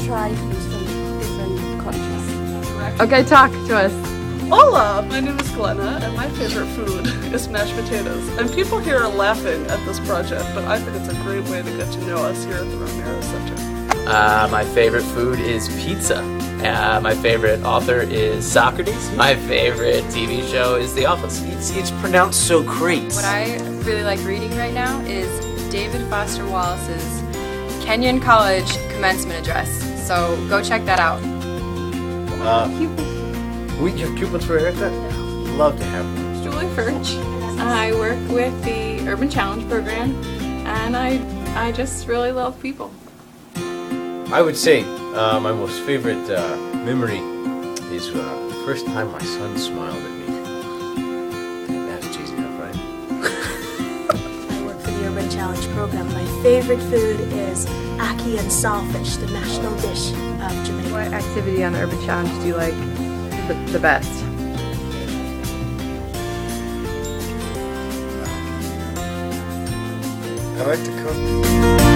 try foods from different countries. Okay, talk to us. Hola, my name is Glenna, and my favorite food is mashed potatoes. And people here are laughing at this project, but I think it's a great way to get to know us here at the Romero Center. My favorite food is pizza. My favorite author is Socrates. My favorite TV show is The Office. It's pronounced so great. What I really like reading right now is David Foster Wallace's Kenyon College commencement address. So go check that out. We have coupons for a haircut? Love to have one. Julie Furch. I work with the Urban Challenge program, and I just really love people. I would say my most favorite memory is the first time my son smiled at me. That's cheesy enough, right? I work for the Urban Challenge program. My favorite food is ackee and saltfish, the national dish of Jamaica. What activity on the Urban Challenge do you like the best? I like to cook.